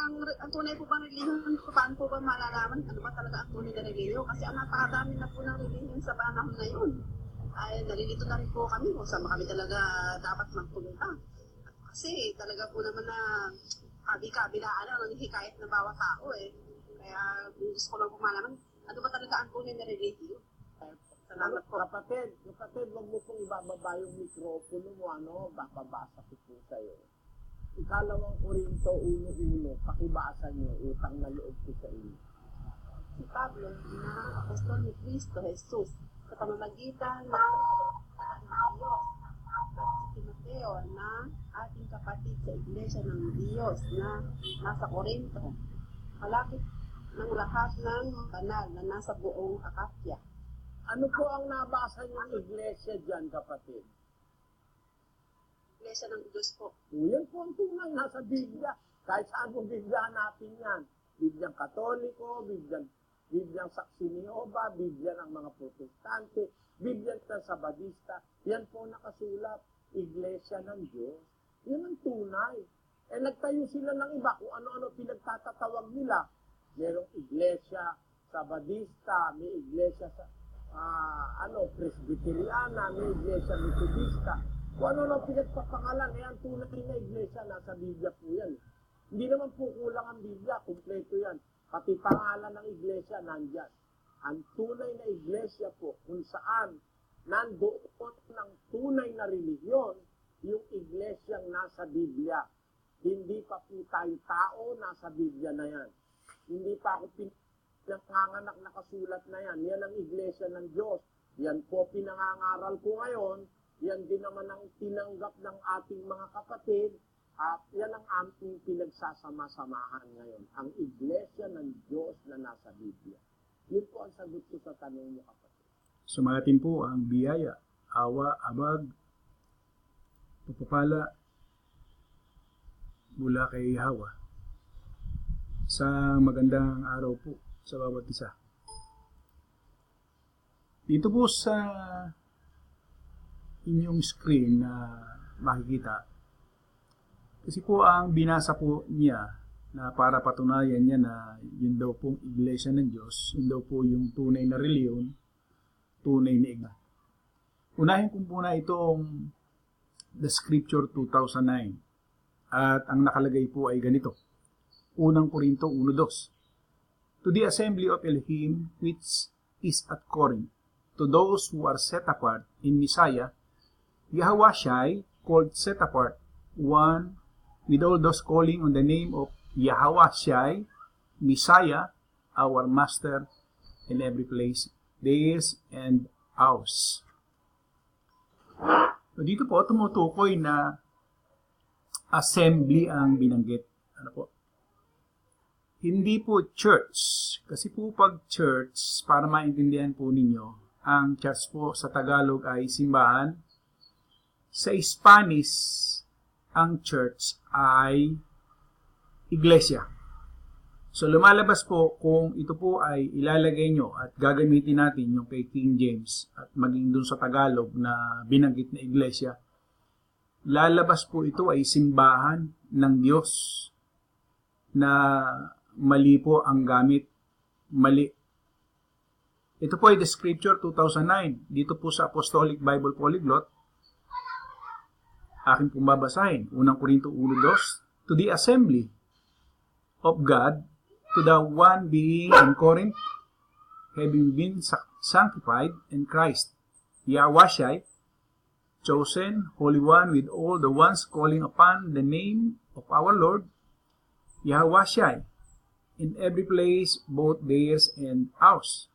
ang tunay po bang relihiyon, paano po ba malalaman ano ba talaga ang tunay na relihiyon? Kasi ang napakadami na po ng relihiyon sa panahon ngayon. Ay, nalilito na rin po kami kung saan kami talaga dapat magpunta. Kasi talaga po naman na kabi-kabilaan ang hikayat ng bawat tao eh. Kaya gusto ko lang po malaman, ano ba talaga ang tunay na relihiyon? Salamat po. Kapatid, wag mo pong ibababa yung mikropono mo, bababasa ko po sa'yo. Ikalawang Korinto 1:1, pakibasa niyo, utang na loob ko sa inyo. Si Pablo, na apostol ni Cristo Jesus, sa pamamagitan ng Diyos, at si Timoteo na ating kapatid sa Iglesia ng Dios na nasa Korinto, malapit ng lahat ng banal na nasa buong Akasya. Ano po ang nabasa niyong iglesia dyan, kapatid? Iglesia ng Diyos po. Yan po ang tunay, nasa Biblia. Kahit saan po Biblia hanapin yan. Bibliang Katoliko, Bibliang Saksi ni Jehovah, Biblia ng mga Protestante, Biblia ng Sabadista. Yan po nakasulat, Iglesia ng Diyos. Yan ang tunay. Eh nagtayo sila ng iba kung ano-ano pinagtatatawag nila. Merong Iglesia Sabadista, may Iglesia sa Presbyteriana, may Iglesia Metodista. Kung ano-ano pinagpapangalan, ang tunay na Iglesia, nasa Biblia po yan. Hindi naman po kulang ang Biblia, kumpleto yan. Pati pangalan ng Iglesia, nandyan. Ang tunay na Iglesia po, kung saan nandoon ng tunay na relihiyon, yung Iglesyang nasa Biblia. Hindi pa po tayo tao, nasa Biblia na yan. Hindi pa ako pinanganganak na kasulat na yan. Yan ang Iglesia ng Diyos. Yan po pinangangaral ko ngayon. Yan din naman ang tinanggap ng ating mga kapatid. At yan ang aming pinagsasama-samahan ngayon. Ang Iglesia ng Diyos na nasa Biblia. Yun po ang sagot ko sa tanong mo, kapatid. Sumatin po ang biyaya, awa, abag, pagpapala mula kay YAHAWAH sa magandang araw po sa bawat isa. Dito po sa inyong screen na makikita, kasi po ang binasa po niya na para patunayan niya na yun daw pong Iglesia ng Diyos, yun daw po yung tunay na reliyon, tunay na iglesia. Unahin ko po na itong The Scripture 2009 at ang nakalagay po ay ganito. Unang Korinto 1:2. To the assembly of Relihiyon which is at Corinth, to those who are set apart in Messiah, YAHWH called set apart, one with all those calling on the name of YAHWH, Messiah, our Master in every place, theirs and ours. So dito po tumutukoy na assembly ang binanggit. Ano po? Hindi po church. Kasi po pag church, para maintindihan po ninyo, ang church po sa Tagalog ay simbahan. Sa Spanish, ang church ay iglesia. So lumalabas po kung ito po ay ilalagay nyo at gagamitin natin yung kay King James at maging dun sa Tagalog na binanggit na iglesia, lalabas po ito ay simbahan ng Diyos na mali po ang gamit. Mali. Ito po ay The Scripture 2009. Dito po sa Apostolic Bible Polyglot, akin pong babasahin. Unang Korinto 1:2. To the assembly of God, to the one being in Corinth, having been sanctified in Christ, YAHWH, chosen, holy one, with all the ones calling upon the name of our Lord, YAHWH, in every place, both theirs and ours.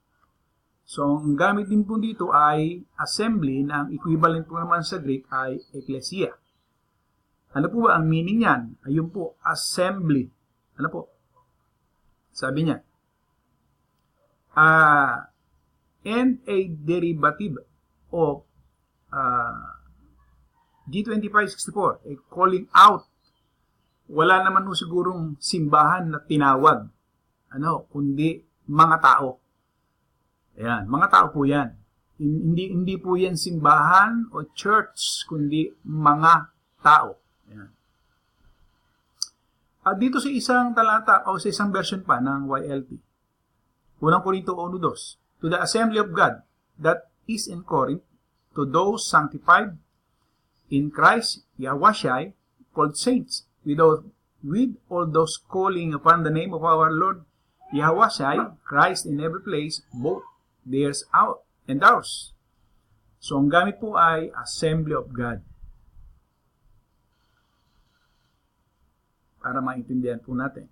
So, ang gamit din po dito ay assembly na ang equivalent po naman sa Greek ay ecclesia. Ano po ba ang meaning yan? Ayun po, assembly. Ano po? Sabi niya, and a derivative of G2564, a calling out. Wala naman po sigurong simbahan na tinawag. Kundi mga tao. Ayan, mga tao po yan. Hindi po yan simbahan o church, kundi mga tao. Ayan. At dito sa isang talata o sa isang version pa ng YLT, unang Korinto 1:2, to the assembly of God that is in Corinth, to those sanctified in Christ YAHAWAH, called saints, with all those calling upon the name of our Lord YAHAWAH, Christ in every place, both theirs out and ours. So ang gamit po ay assembly of God. Para maintindihan po natin.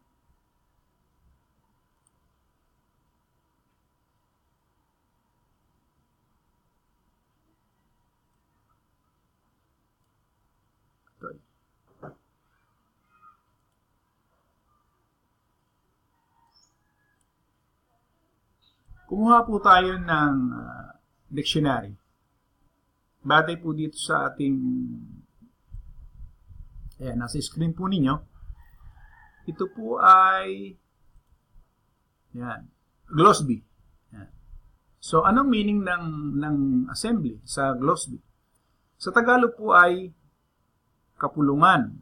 Kumuha po tayo ng dictionary. Batay po dito sa ating, ayan, nasa screen po ninyo. Ito po ay, ayan, glossary. Ayan. So, anong meaning ng assembly sa glossary? Sa Tagalog po ay kapulungan,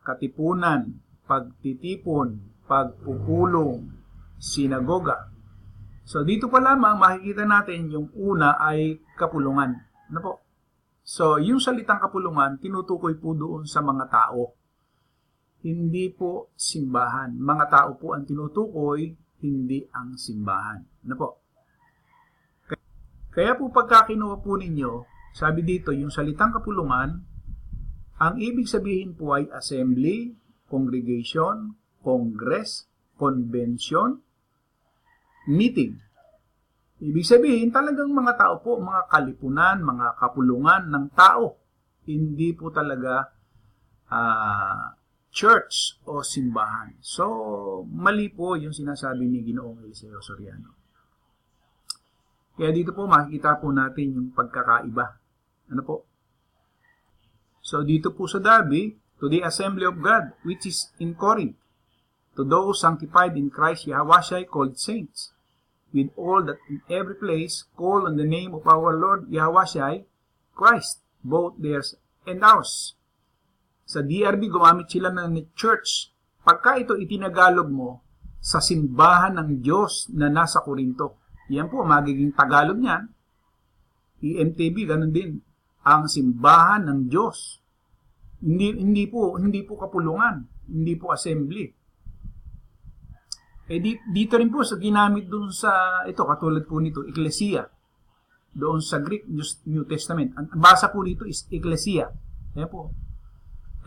katipunan, pagtitipon, pagpupulong, sinagoga. So, dito pa lamang makikita natin yung una ay kapulungan. Ano po? So, yung salitang kapulungan, tinutukoy po doon sa mga tao. Hindi po simbahan. Mga tao po ang tinutukoy, hindi ang simbahan. Ano po? Kaya po pagka kinuha po ninyo, sabi dito, yung salitang kapulungan, ang ibig sabihin po ay assembly, congregation, congress, convention, meeting. Ibig sabihin, talagang mga tao po, mga kalipunan, mga kapulungan ng tao. Hindi po talaga church o simbahan. So, mali po yung sinasabi ni Ginoong Eliseo Soriano. Kaya dito po makikita po natin yung pagkakaiba. Ano po? So, dito po sa Derby, to the assembly of God, which is in Corinth, to those sanctified in Christ YAHAWAH, called saints, with all that in every place call on the name of our Lord YAHAWAH, Christ, both theirs and ours. Sa DRB, gumamit sila ng church. Pagka ito itinagalog mo sa simbahan ng Diyos na nasa Korinto, yan po, magiging Tagalog niyan. EMTB, ganun din. Ang simbahan ng Diyos. Hindi po kapulungan. Hindi po assembly. Dito rin po sa ginamit doon sa, ito, katulad po nito, Iglesia. Doon sa Greek New Testament. Ang basa po dito is Iglesia. Ayan po.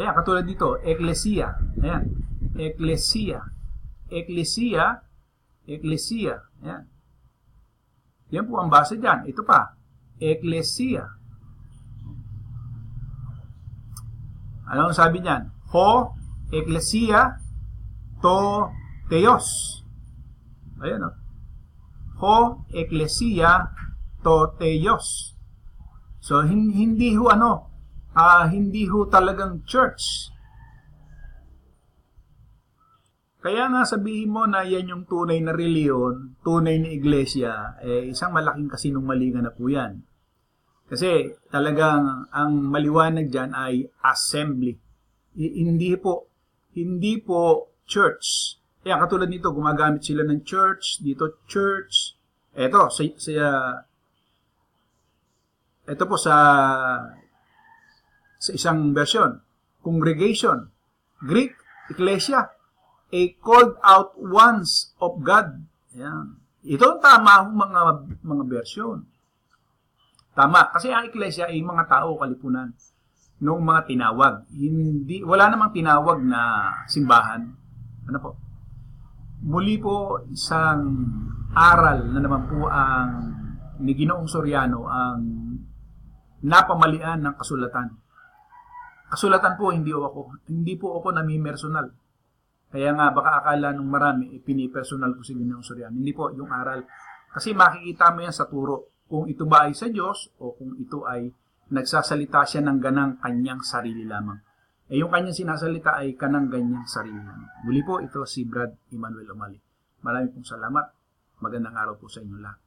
Ayan, katulad dito, Iglesia. Ayan. Iglesia. Iglesia. Iglesia. Ayan. Yan po ang basa dyan. Ito pa. Iglesia. Ano ang sabi niyan? Ho, Iglesia, to, Theos. Ayan o. Ho, Ecclesia, to Theos. So, hindi ho hindi ho talagang church. Kaya nga sabihin mo na yan yung tunay na relihiyon, tunay na iglesia, isang malaking kasinungalingan na po yan. Kasi talagang ang maliwanag dyan ay assembly. Hindi po church. Kaya katulad nito, gumagamit sila ng church, dito church. Ito po sa isang version, congregation, Greek, Iglesia, a called out ones of God. Ayan. Ito ang tama mga version. Tama, kasi ang Iglesia ay mga tao, kalipunan, noong mga tinawag. Wala namang tinawag na simbahan. Ano po? Muli po, isang aral na naman po ang ni Ginoong Soriano ang napamalian ng kasulatan. Kasulatan po, hindi po ako nami-personal. Kaya nga, baka akala nung marami, pinipersonal ko si Ginoong Soriano. Hindi po, yung aral. Kasi makikita mo yan sa turo. Kung ito ba ay sa Diyos o kung ito ay nagsasalita siya ng ganang kanyang sarili lamang. Yung kanyang sinasalita ay kanang ganyang sarili lamang. Muli po, ito si Brad Emmanuel Umali. Maraming pong salamat. Magandang araw po sa inyo lahat.